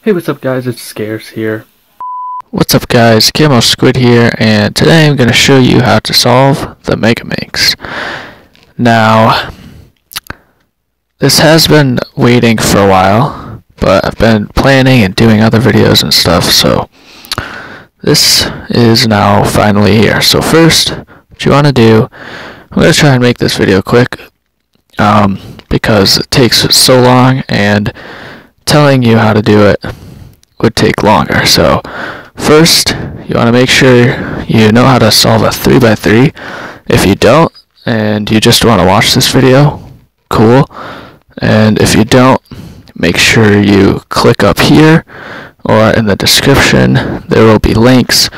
Hey, what's up guys, it's Scarce here. What's up guys, Camo Squid here, and today I'm going to show you how to solve the Megaminx. Now, this has been waiting for a while, but I've been planning and doing other videos and stuff, so this is now finally here. So first, what you want to do, I'm going to try and make this video quick, because it takes so long, and telling you how to do it would take longer. So first, you want to make sure you know how to solve a 3x3. If you don't, and you just want to watch this video, cool. And if you don't, make sure you click up here or in the description. There will be links,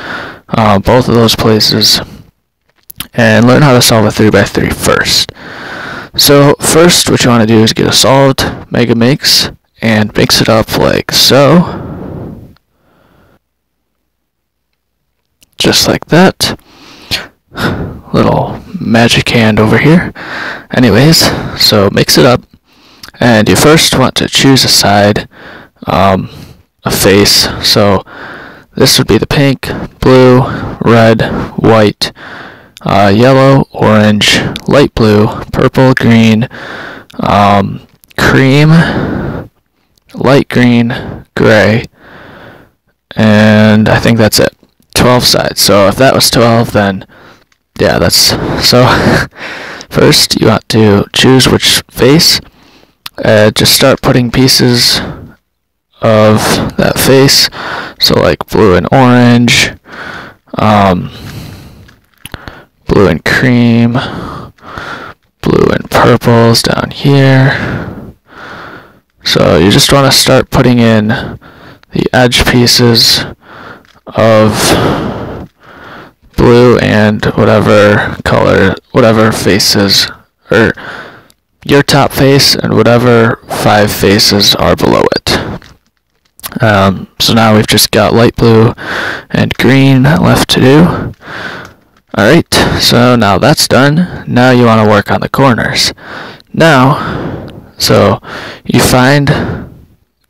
both of those places, and learn how to solve a 3x3 first. So first, what you want to do is get a solved Megaminx and mix it up like so. Just like that. Little magic hand over here. Anyways, so mix it up, and you first want to choose a side, a face. So this would be the pink, blue, red, white, yellow, orange, light blue, purple, green, cream, light green, gray, and I think that's it. 12 sides. So if that was 12, then yeah, that's so. First, you want to choose which face. Just start putting pieces of that face. So like blue and orange, blue and cream, blue and purples down here. So you just want to start putting in the edge pieces of blue and whatever color, whatever faces, or your top face and whatever 5 faces are below it. So now we've just got light blue and green left to do. Alright, so now that's done. Now you want to work on the corners. Now, so you find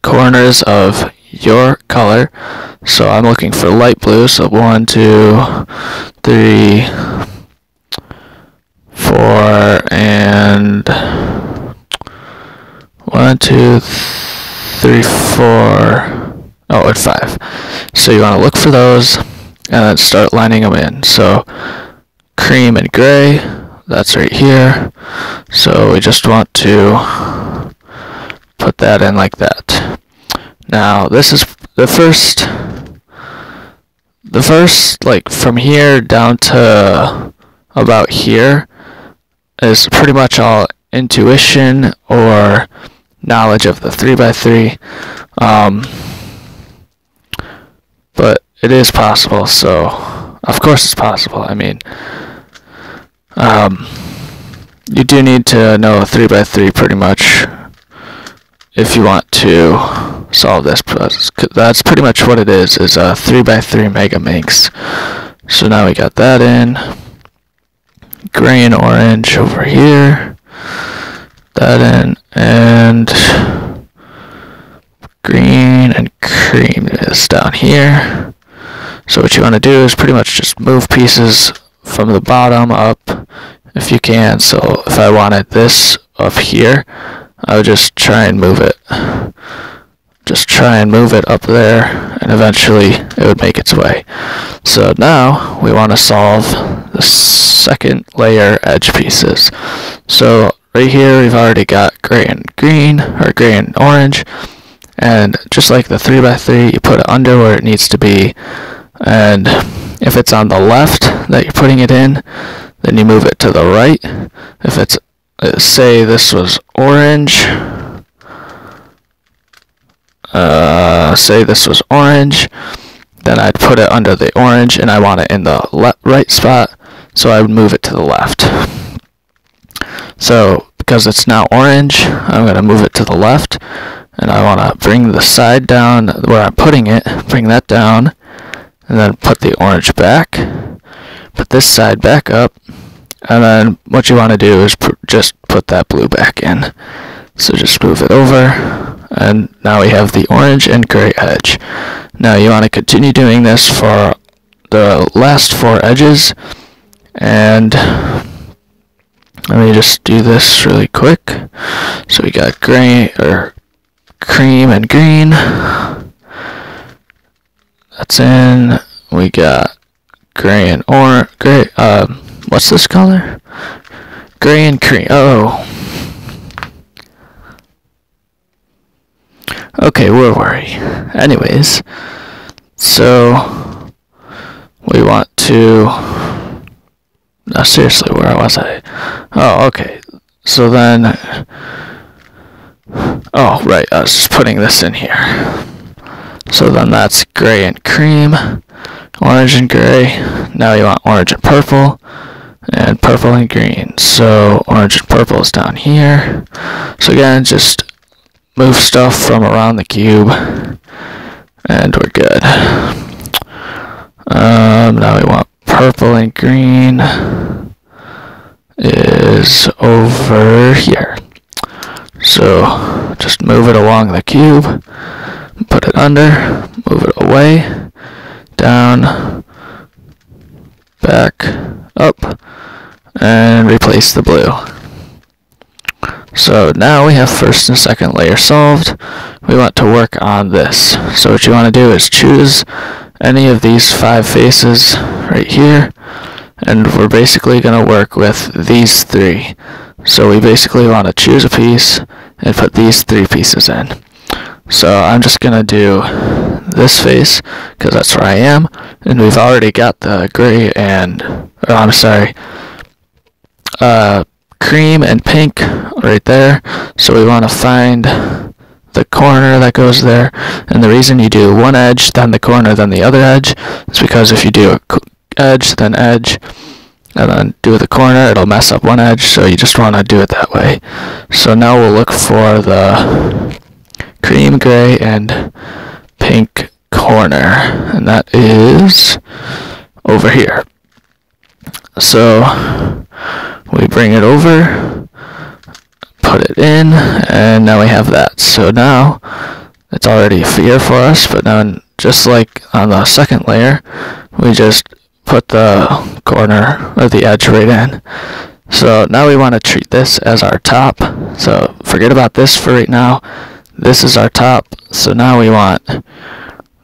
corners of your color. So I'm looking for light blue, so 1, 2, 3, 4, and 1, 2, 3, 4, oh, and 5. So you want to look for those, and then start lining them in. So cream and gray, that's right here. So we just want to put that in like that. Now this is the first, like from here down to about here is pretty much all intuition or knowledge of the 3x3, but it is possible. So of course it's possible. I mean, you do need to know 3x3 pretty much if you want to solve this. That's pretty much what it is a 3x3 Megaminx. So now we got that in. Gray and orange over here. That in, and green and cream is down here. So what you want to do is pretty much just move pieces from the bottom up if you can. So if I wanted this up here, I would just try and move it. Just try and move it up there, and eventually it would make its way. So now we want to solve the second layer edge pieces. So right here we've already got gray and green, or gray and orange, and just like the 3x3, you put it under where it needs to be, and if it's on the left that you're putting it in, then you move it to the right. If it's, say this was orange, then I'd put it under the orange, and I want it in the right spot, so I would move it to the left. So because it's now orange, I'm going to move it to the left, and I want to bring the side down where I'm putting it, bring that down, and then put the orange back, put this side back up, and then what you want to do is just put that blue back in. So just move it over, and now we have the orange and gray edge. Now you want to continue doing this for the last 4 edges, and let me just do this really quick. So we got gray, or cream and green. That's in. We got gray and orange. Gray. What's this color? Gray and cream. Oh. Okay, where were we? Anyways, so we want to. No, seriously, where was I? Oh, okay. So then. Oh, right. I was just putting this in here. So then that's gray and cream, orange and gray. Now you want orange and purple and green. So orange and purple is down here. So again, just move stuff from around the cube, and we're good. Now we want purple and green is over here. So just move it along the cube, put it under, move it away, down, back, up, and replace the blue. So now we have first and second layer solved. We want to work on this. So what you want to do is choose any of these 5 faces right here, and we're basically going to work with these 3. So we basically want to choose a piece and put these 3 pieces in. So I'm just going to do this face because that's where I am, and we've already got the gray and, or I'm sorry, cream and pink right there. So we want to find the corner that goes there, and the reason you do one edge, then the corner, then the other edge is because if you do a edge, then edge, and then do the corner, it'll mess up one edge, so you just want to do it that way. So now we'll look for the cream, gray, and pink corner, and that is over here. So we bring it over, put it in, and now we have that. So now it's already here for us, but now just like on the second layer, we just put the corner or the edge right in. So now we want to treat this as our top. So forget about this for right now. This is our top. So now we want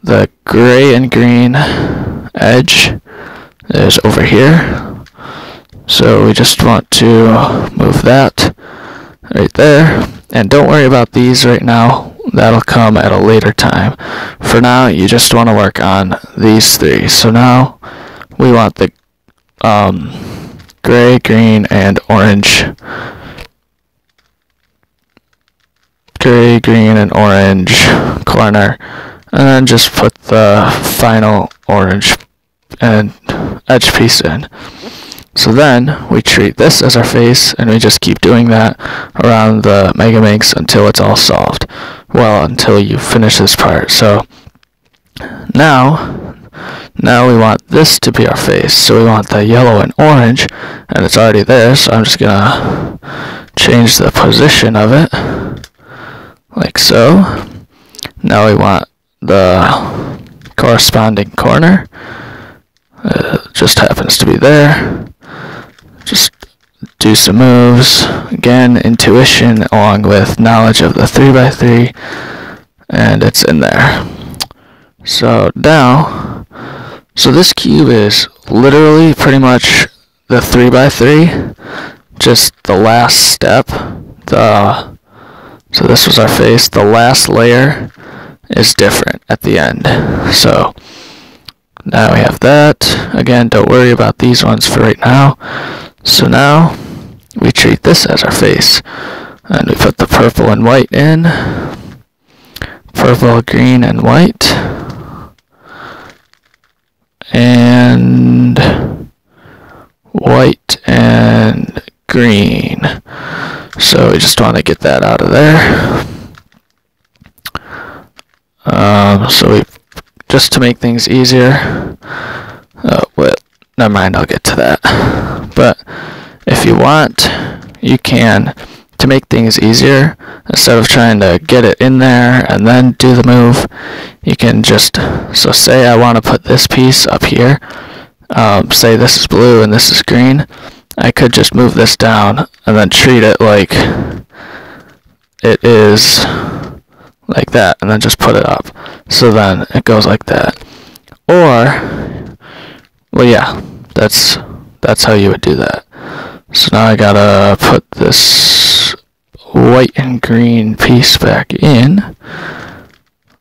the gray and green edge is over here. So we just want to move that right there. And don't worry about these right now. That'll come at a later time. For now, you just want to work on these 3. So now we want the gray, green, and orange. Gray, green, and orange corner. And then just put the final orange and edge piece in. So then we treat this as our face, and we just keep doing that around the Megaminx until it's all solved. Well, until you finish this part. So now we want this to be our face. So we want the yellow and orange, and it's already there. So I'm just gonna change the position of it, like so. Now we want the corresponding corner. Just happens to be there. Just do some moves. Again, intuition along with knowledge of the 3x3, and it's in there. So now, so this cube is literally pretty much the 3x3, just the last step. So this was our face. The last layer is different at the end. So now we have that. Again, don't worry about these ones for right now. So now we treat this as our face, and we put the purple and white in. Purple, green, and white. And white and green. So we just want to get that out of there. So we, just to make things easier, well, never mind, I'll get to that. But if you want, you can to make things easier, instead of trying to get it in there and then do the move, you can just, so say I want to put this piece up here, say this is blue and this is green, I could just move this down and then treat it like it is like that, and then just put it up. So then it goes like that. Or, well, yeah, that's how you would do that. So now I gotta put this white and green piece back in,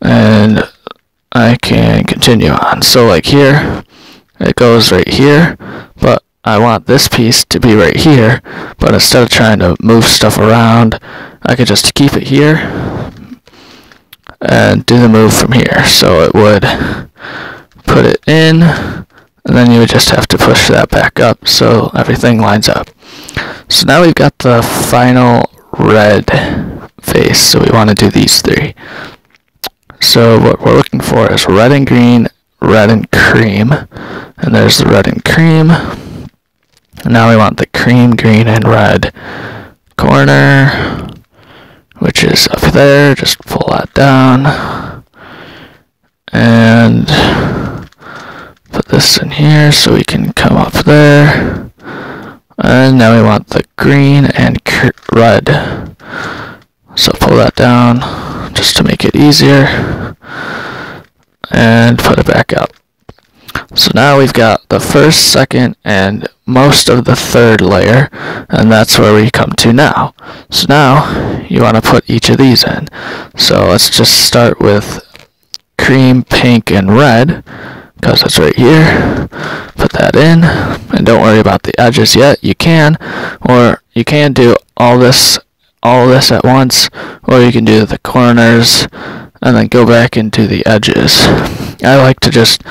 and I can continue on. So like here, it goes right here, but I want this piece to be right here, but instead of trying to move stuff around, I could just keep it here and do the move from here. So it would put it in, and then you would just have to push that back up so everything lines up. So now we've got the final red face, so we want to do these three. So what we're looking for is red and green, red and cream, and there's the red and cream. And now we want the cream, green, and red corner, which is up there. Just pull that down and put this in here so we can come up there. And now we want the green and red. So pull that down just to make it easier and put it back up. So now we've got the first, second, and most of the third layer, and that's where we come to now. So now you want to put each of these in. So let's just start with cream, pink, and red, because it's right here. Put that in, and don't worry about the edges yet. You can, or you can do all this at once, or you can do the corners and then go back into the edges. I like to just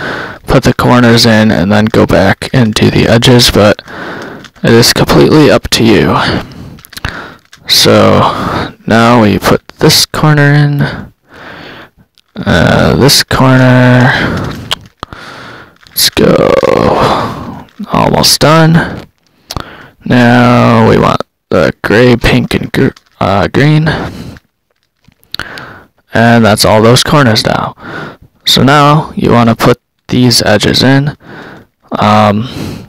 put the corners in and then go back into the edges, but it is completely up to you. So now we put this corner in, this corner. Let's go. Almost done. Now we want the gray, pink, and green. And that's all those corners now. So now you want to put these edges in,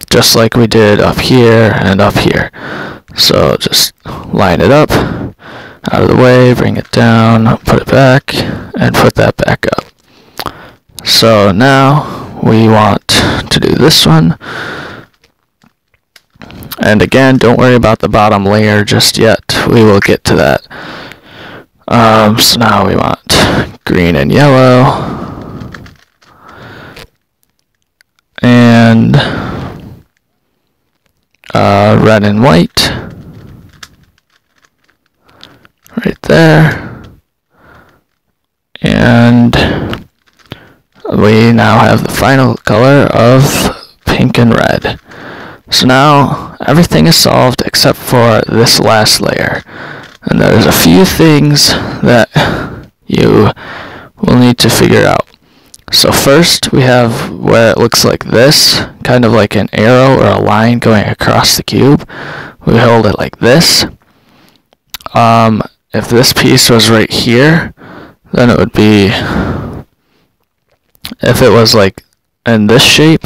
just like we did up here and up here. So just line it up, out of the way, bring it down, put it back, and put that back up. So now we want to do this one. And again, don't worry about the bottom layer just yet. We will get to that. So now we want green and yellow. And red and white. Right there. And we now have the final color of pink and red. So now everything is solved except for this last layer. And there's a few things that you will need to figure out. So first we have where it looks like this, kind of like an arrow or a line going across the cube. We hold it like this. If this piece was right here, then it would be, if it was like in this shape,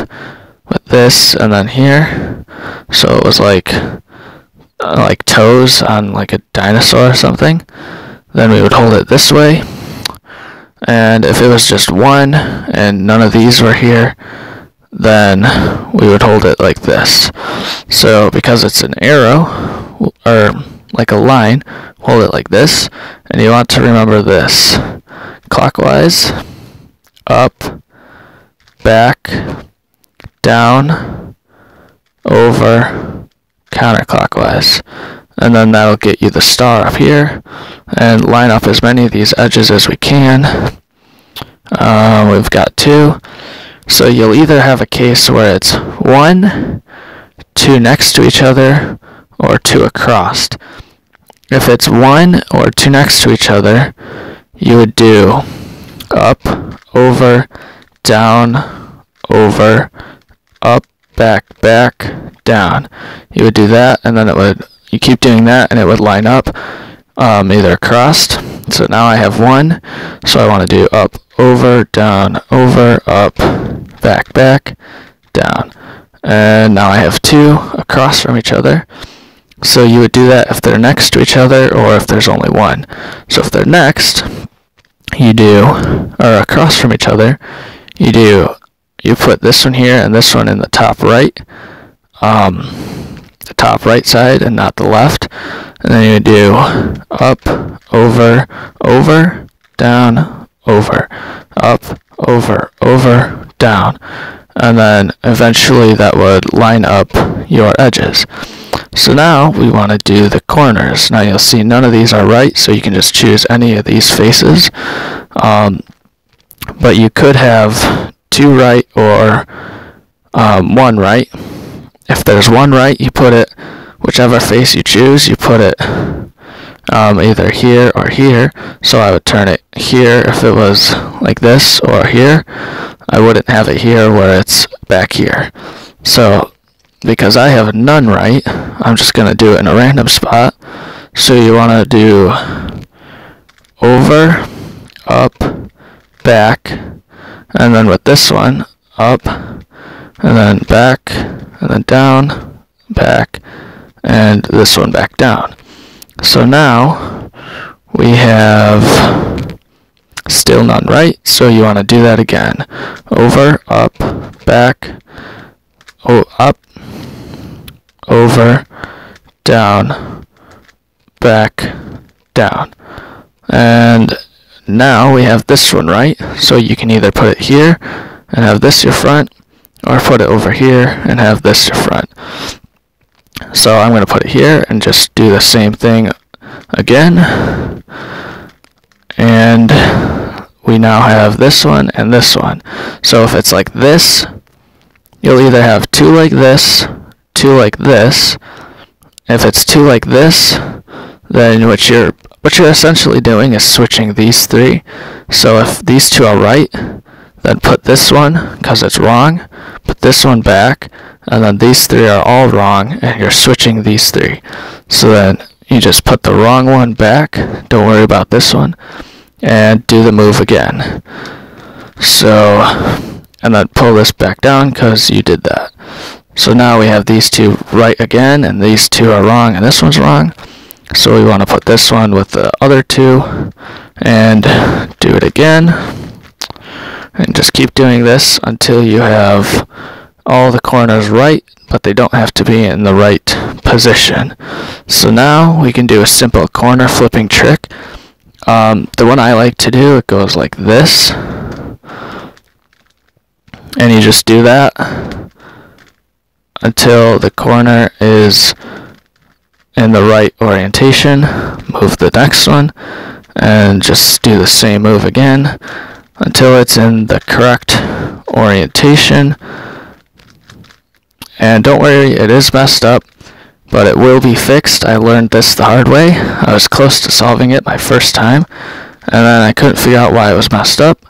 with this and then here, so it was like toes on like a dinosaur or something, then we would hold it this way. And if it was just one and none of these were here, then we would hold it like this. So because it's an arrow or like a line, hold it like this, and you want to remember this: clockwise, up, back, down, over, counterclockwise. And then that'll get you the star up here, and line up as many of these edges as we can. We've got 2. So you'll either have a case where it's 1, 2 next to each other, or 2 across. If it's 1 or 2 next to each other, you would do up, over, down, over, up, back, back, down. You would do that, and then it would, you keep doing that and it would line up either crossed. So now I have 1, so I want to do up, over, down, over, up, back, back, down. And now I have 2 across from each other. So you would do that if they're next to each other or if there's only 1. So if they're next, or across from each other, you put this one here and this one in the top right, side and not the left. And then you do up, over, over, down, over, up, over, down. And then eventually that would line up your edges. So now we want to do the corners. Now you'll see none of these are right, so you can just choose any of these faces. But you could have 2 right or 1 right. If there's 1 right, you put it, whichever face you choose, you put it either here or here. So I would turn it here if it was like this, or here. I wouldn't have it here where it's back here. So because I have none right, I'm just going to do it in a random spot. So you want to do over, up, back, and then with this one, up, and then back, and then down, back, and this one back down. So now we have still none right, so you want to do that again. Over, up, back, up, over, down, back, down. And now we have this one right, so you can either put it here and have this your front, or put it over here and have this your front. So I'm going to put it here and just do the same thing again. And we now have this one and this one. So if it's like this, you'll either have 2 like this, 2 like this. If it's 2 like this, then what you're essentially doing is switching these 3. So if these 2 are right, then put this one, because it's wrong, put this one back, and then these 3 are all wrong, and you're switching these 3. So then you just put the wrong one back, don't worry about this one, and do the move again. So, and then pull this back down because you did that. So now we have these 2 right again, and these 2 are wrong, and this one's wrong. So we want to put this one with the other 2, and do it again. And just keep doing this until you have all the corners right, but they don't have to be in the right position. So now we can do a simple corner flipping trick. The one I like to do, it goes like this. And you just do that until the corner is in the right orientation. Move the next one, and just do the same move again until it's in the correct orientation. And don't worry, it is messed up, but it will be fixed. I learned this the hard way. I was close to solving it my first time, and then I couldn't figure out why it was messed up.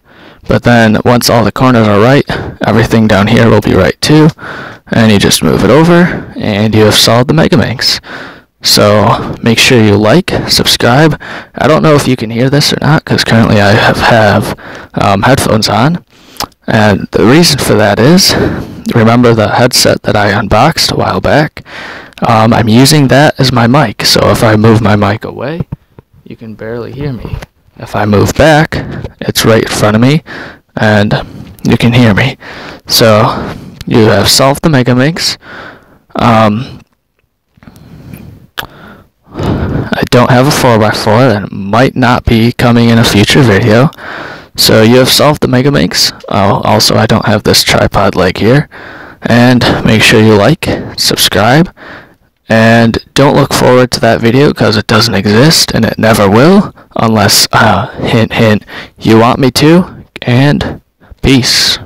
But then once all the corners are right, everything down here will be right too, and you just move it over, and you have solved the Megaminx. So make sure you like, subscribe. I don't know if you can hear this or not, because currently I have headphones on. And the reason for that is, remember the headset that I unboxed a while back? I'm using that as my mic, so if I move my mic away, you can barely hear me. If I move back, it's right in front of me, and you can hear me. So you have solved the Megaminx. I don't have a 4x4, and it might not be coming in a future video. So you have solved the Megaminx. Also, I don't have this tripod leg here. And make sure you like, subscribe, and don't look forward to that video because it doesn't exist, and it never will, unless, hint, hint, you want me to, and peace.